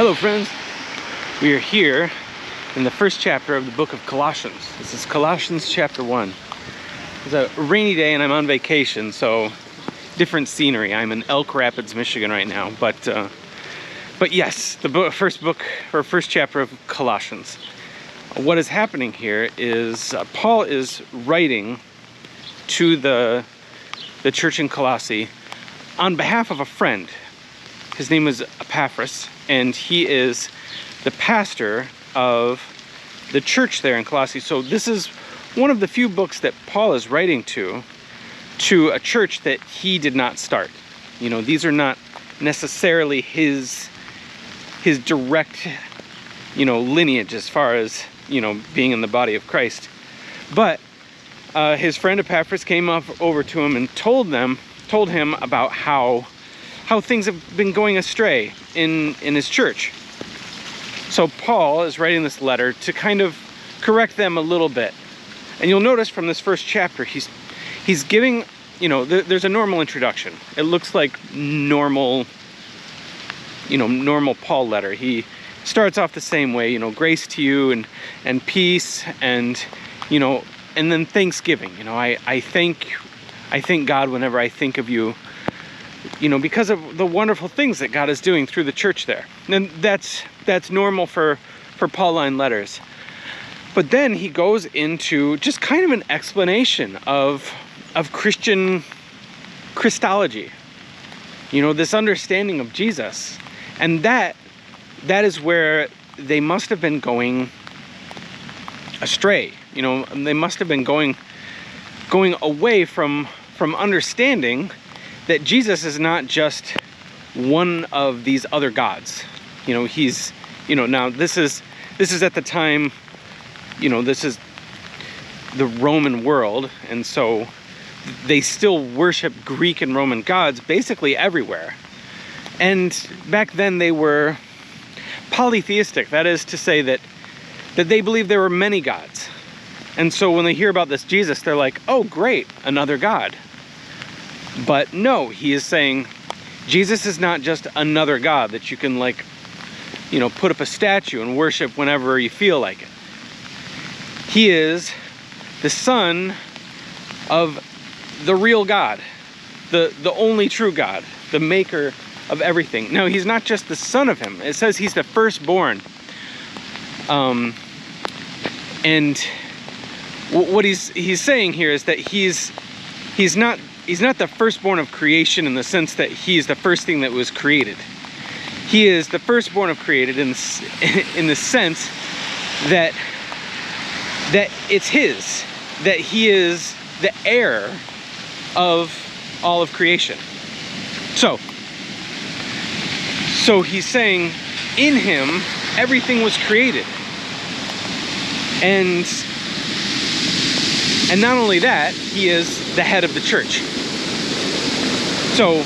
Hello friends, we are here in the first chapter of the book of Colossians. This is Colossians chapter 1. It's a rainy day and I'm on vacation, so different scenery. I'm in Elk Rapids, Michigan right now, but yes, the first chapter of Colossians. What is happening here is Paul is writing to the church in Colossae on behalf of a friend. His name is Epaphras, and he is the pastor of the church there in Colossae. So this is one of the few books that Paul is writing to a church that he did not start. You know, these are not necessarily his direct, lineage as far as, being in the body of Christ. But his friend Epaphras came over to him and told him about how things have been going astray in his church. So Paul is writing this letter to kind of correct them a little bit. And you'll notice from this first chapter, he's giving, there's a normal introduction. It looks like normal Paul letter. He starts off the same way, grace to you and peace and then thanksgiving. I thank God whenever I think of you, because of the wonderful things that God is doing through the church there. And that's normal for Pauline letters. But then he goes into just kind of an explanation of Christian Christology. This understanding of Jesus. And that is where they must have been going astray. They must have been going away from understanding that Jesus is not just one of these other gods. He's, now this is at the time, this is the Roman world, and so they still worship Greek and Roman gods basically everywhere. And back then they were polytheistic. That is to say that they believed there were many gods. And so when they hear about this Jesus, they're like, oh great, another god. But no, he is saying Jesus is not just another god that you can put up a statue and worship whenever you feel like it. He is the Son of the real God, the only true God, the maker of everything. Now, he's not just the son of him. It says he's the firstborn. And what he's saying here is that he's not the firstborn of creation in the sense that he's the first thing that was created. He is the firstborn of created in the sense that it's his, that he is the heir of all of creation. So he's saying in him everything was created. And not only that, he is the head of the church. So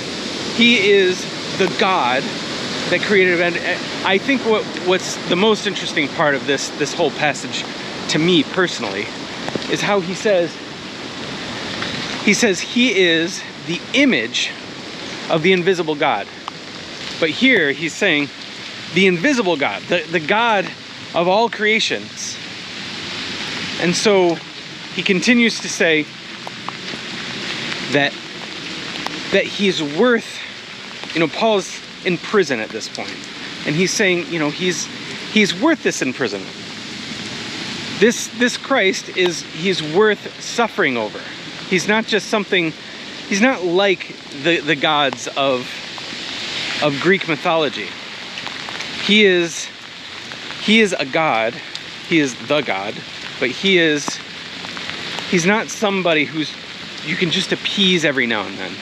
he is the God that created it. And I think what's the most interesting part of this whole passage to me personally is how he says he is the image of the invisible God. But here he's saying the invisible God, the God of all creations. And so he continues to say that he's worth, Paul's in prison at this point, and he's saying, he's worth this imprisonment. This Christ he's worth suffering over. He's not just something, he's not like the gods of Greek mythology. He is a god, he is the God, but he's not somebody you can just appease every now and then.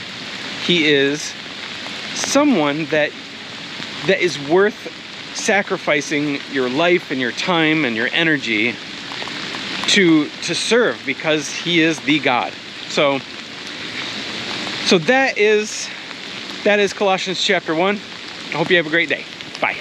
He is someone that is worth sacrificing your life and your time and your energy to serve, because he is the God. So that is Colossians chapter 1. I hope you have a great day. Bye.